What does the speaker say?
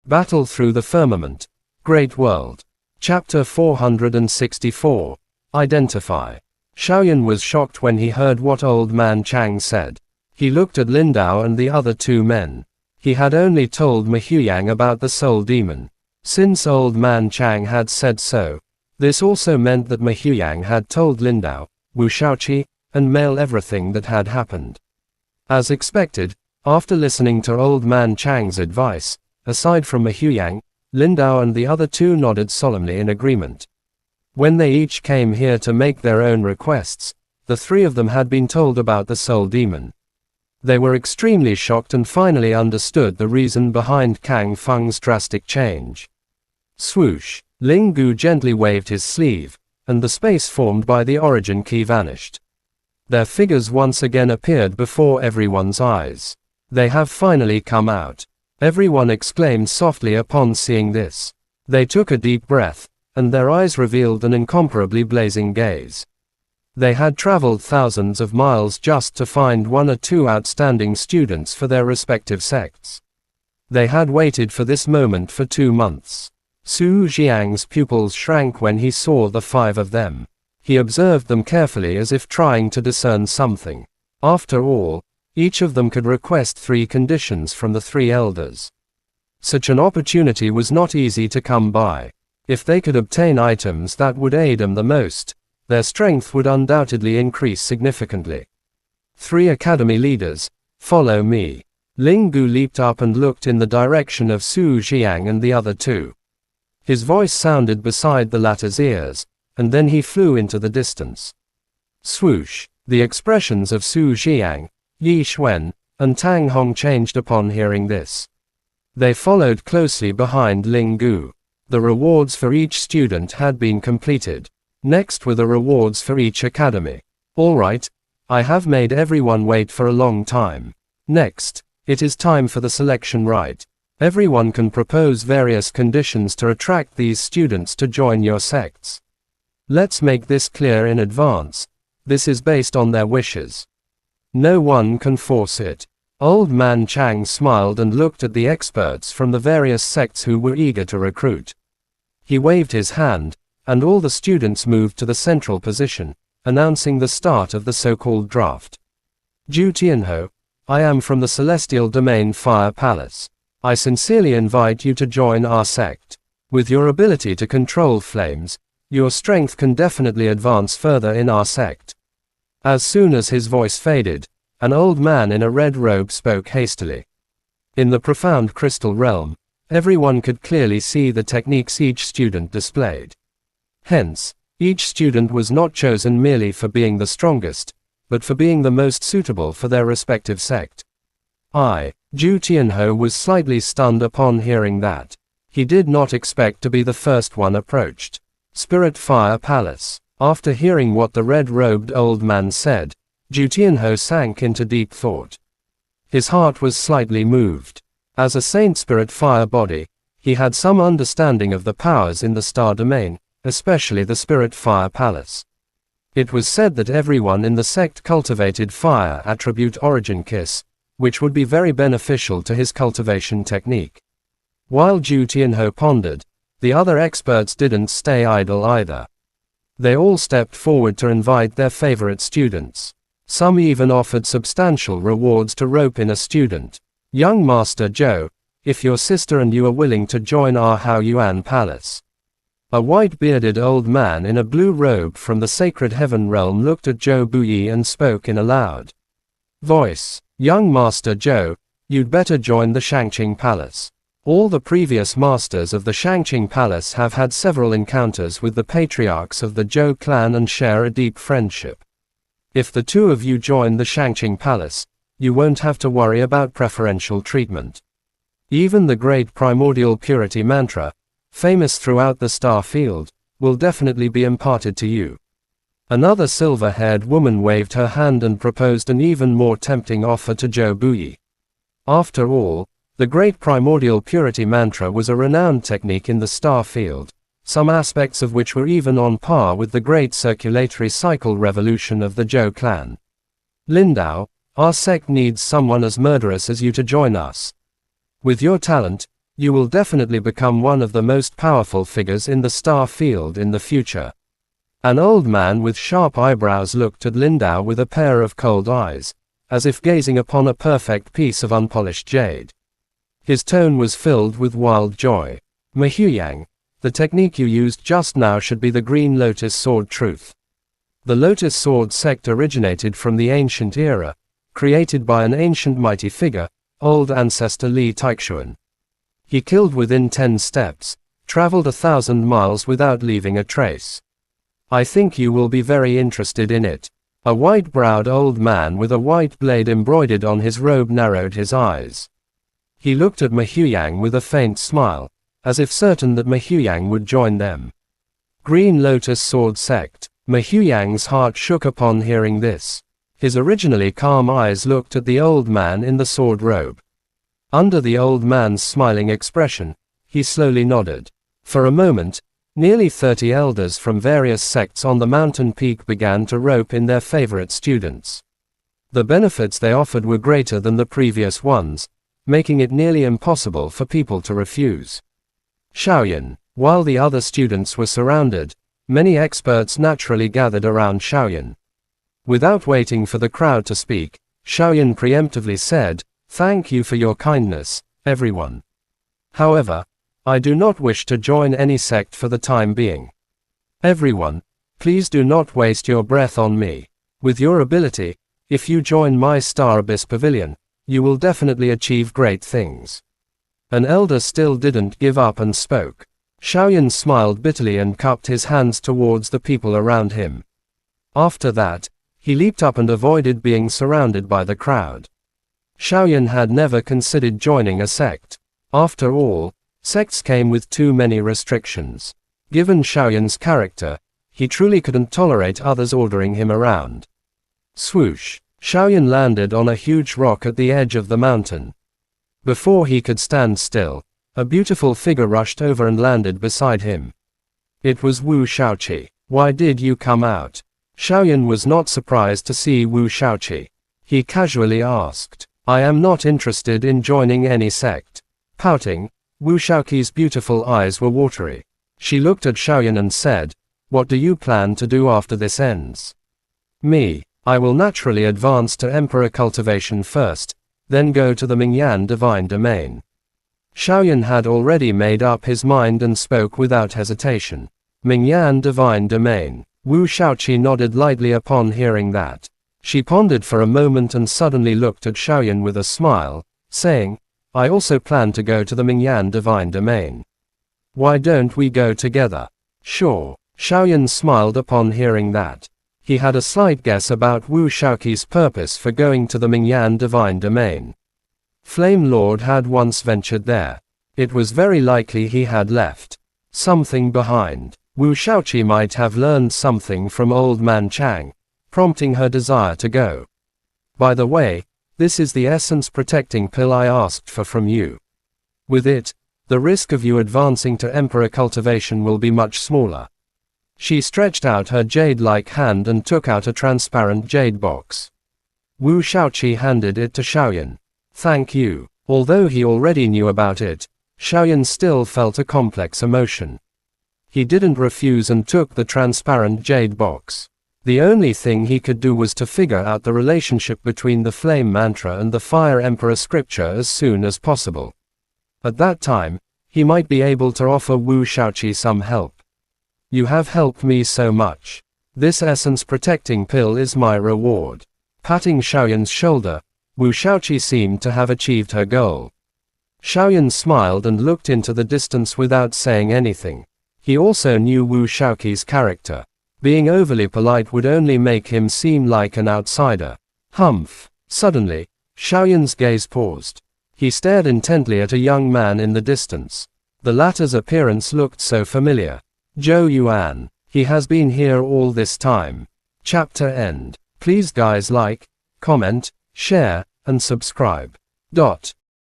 Battle through the firmament. Great world. Chapter 464. Identify. Xiaoyan was shocked when he heard what Old Man Chang said. He looked at Lin Dao and the other two men. He had only told Ma Huyang about the soul demon. Since Old Man Chang had said so, this also meant that Ma Huyang had told Lin Dao, Wu Shaoqi, and Male everything that had happened. As expected, after listening to Old Man Chang's advice, aside from Ma Huyang, Lin Dao and the other two nodded solemnly in agreement. When they each came here to make their own requests, the three of them had been told about the soul demon. They were extremely shocked and finally understood the reason behind Kang Feng's drastic change. Swoosh! Ling Gu gently waved his sleeve, and the space formed by the origin key vanished. Their figures once again appeared before everyone's eyes. They have finally come out. Everyone exclaimed softly upon seeing this. They took a deep breath, and their eyes revealed an incomparably blazing gaze. They had traveled thousands of miles just to find one or two outstanding students for their respective sects. They had waited for this moment for 2 months. Su Jiang's pupils shrank when he saw the 5 of them. He observed them carefully as if trying to discern something. After all, each of them could request 3 conditions from the 3 elders. Such an opportunity was not easy to come by. If they could obtain items that would aid them the most, their strength would undoubtedly increase significantly. 3 academy leaders, follow me. Ling Gu leaped up and looked in the direction of Su Jiang and the other 2. His voice sounded beside the latter's ears, and then he flew into the distance. Swoosh! The expressions of Su Jiang, Yi Xuan, and Tang Hong changed upon hearing this. They followed closely behind Ling Gu. The rewards for each student had been completed. Next were the rewards for each academy. Alright, I have made everyone wait for a long time. Next, it is time for the selection rite. Everyone can propose various conditions to attract these students to join your sects. Let's make this clear in advance. This is based on their wishes. No one can force it. Old Man Chang smiled and looked at the experts from the various sects who were eager to recruit. He waved his hand, and all the students moved to the central position, announcing the start of the so-called draft. Zhu Tianhou, I am from the Celestial Domain Fire Palace. I sincerely invite you to join our sect. With your ability to control flames, your strength can definitely advance further in our sect. As soon as his voice faded, an old man in a red robe spoke hastily. In the profound crystal realm, everyone could clearly see the techniques each student displayed. Hence, each student was not chosen merely for being the strongest, but for being the most suitable for their respective sect. Zhu Tianhou was slightly stunned upon hearing that. He did not expect to be the first one approached. Spirit Fire Palace. After hearing what the red-robed old man said, Zhu Tianhou sank into deep thought. His heart was slightly moved. As a Saint Spirit Fire body, he had some understanding of the powers in the star domain, especially the Spirit Fire Palace. It was said that everyone in the sect cultivated fire attribute origin kiss, which would be very beneficial to his cultivation technique. While Zhu Tianhou pondered, the other experts didn't stay idle either. They all stepped forward to invite their favorite students. Some even offered substantial rewards to rope in a student. Young Master Zhou, if your sister and you are willing to join our Haoyuan Palace. A white-bearded old man in a blue robe from the Sacred Heaven realm looked at Zhou Buyi and spoke in a loud voice. Young Master Zhou, you'd better join the Shangqing Palace. All the previous masters of the Shangqing Palace have had several encounters with the patriarchs of the Zhou clan and share a deep friendship. If the 2 of you join the Shangqing Palace, you won't have to worry about preferential treatment. Even the great primordial purity mantra, famous throughout the star field, will definitely be imparted to you. Another silver-haired woman waved her hand and proposed an even more tempting offer to Zhou Buyi. After all, the great primordial purity mantra was a renowned technique in the star field, some aspects of which were even on par with the great circulatory cycle revolution of the Zhou clan. Lin Dao, our sect needs someone as murderous as you to join us. With your talent, You will definitely become one of the most powerful figures in the star field in the future. An old man with sharp eyebrows looked at Lindau with a pair of cold eyes, as if gazing upon a perfect piece of unpolished jade. His tone was filled with wild joy. Mahuyang, the technique you used just now should be the Green Lotus Sword truth. The Lotus Sword sect originated from the ancient era, created by an ancient mighty figure, old ancestor Li Taichuan. He killed within 10 steps, traveled 1,000 miles without leaving a trace. I think you will be very interested in it. A white-browed old man with a white blade embroidered on his robe narrowed his eyes. He looked at Mahuyang with a faint smile, as if certain that Mahuyang would join them. Green Lotus Sword Sect. Mahuyang's heart shook upon hearing this. His originally calm eyes looked at the old man in the sword robe. Under the old man's smiling expression, he slowly nodded. For a moment, nearly 30 elders from various sects on the mountain peak began to rope in their favorite students. The benefits they offered were greater than the previous ones, making it nearly impossible for people to refuse. Shaoyan. While the other students were surrounded, many experts naturally gathered around Shaoyan. Without waiting for the crowd to speak, Shaoyan preemptively said, "Thank you for your kindness, everyone. However, I do not wish to join any sect for the time being. Everyone, please do not waste your breath on me. With your ability, if you join my Star Abyss Pavilion, you will definitely achieve great things." An elder still didn't give up and spoke. Shaoyan smiled bitterly and cupped his hands towards the people around him. After that, he leaped up and avoided being surrounded by the crowd. Shaoyan had never considered joining a sect. After all, sects came with too many restrictions. Given Shaoyan's character, he truly couldn't tolerate others ordering him around. Swoosh! Shaoyan landed on a huge rock at the edge of the mountain. Before he could stand still, a beautiful figure rushed over and landed beside him. It was Wu Shaoqi. "Why did you come out?" Shaoyan was not surprised to see Wu Shaoqi. He casually asked, "I am not interested in joining any sect." Pouting, Wu Shaoqi's beautiful eyes were watery. She looked at Shaoyan and said, "What do you plan to do after this ends?" "Me. I will naturally advance to Emperor cultivation first, then go to the Mingyan Divine Domain." Shaoyan had already made up his mind and spoke without hesitation. Mingyan Divine Domain. Wu Shaoqi nodded lightly upon hearing that. She pondered for a moment and suddenly looked at Shaoyan with a smile, saying, "I also plan to go to the Mingyan Divine Domain. Why don't we go together?" "Sure." Shaoyan smiled upon hearing that. He had a slight guess about Wu Shaoqi's purpose for going to the Mingyan Divine Domain. Flame Lord had once ventured there. It was very likely he had left something behind. Wu Shaoqi might have learned something from Old Man Chang, prompting her desire to go. "By the way, this is the essence protecting pill I asked for from you. With it, the risk of you advancing to Emperor cultivation will be much smaller." She stretched out her jade-like hand and took out a transparent jade box. Wu Shaoqi handed it to Shaoyan. "Thank you." Although he already knew about it, Shaoyan still felt a complex emotion. He didn't refuse and took the transparent jade box. The only thing he could do was to figure out the relationship between the Flame Mantra and the Fire Emperor scripture as soon as possible. At that time, he might be able to offer Wu Shaoqi some help. "You have helped me so much. This essence protecting pill is my reward." Patting Shaoyan's shoulder, Wu Shaoqi seemed to have achieved her goal. Shaoyan smiled and looked into the distance without saying anything. He also knew Wu Shaoqi's character. Being overly polite would only make him seem like an outsider. Humph! Suddenly, Shaoyan's gaze paused. He stared intently at a young man in the distance. The latter's appearance looked so familiar. Zhou Yuan. He has been here all this time. Chapter end. Please guys like, comment, share, and subscribe.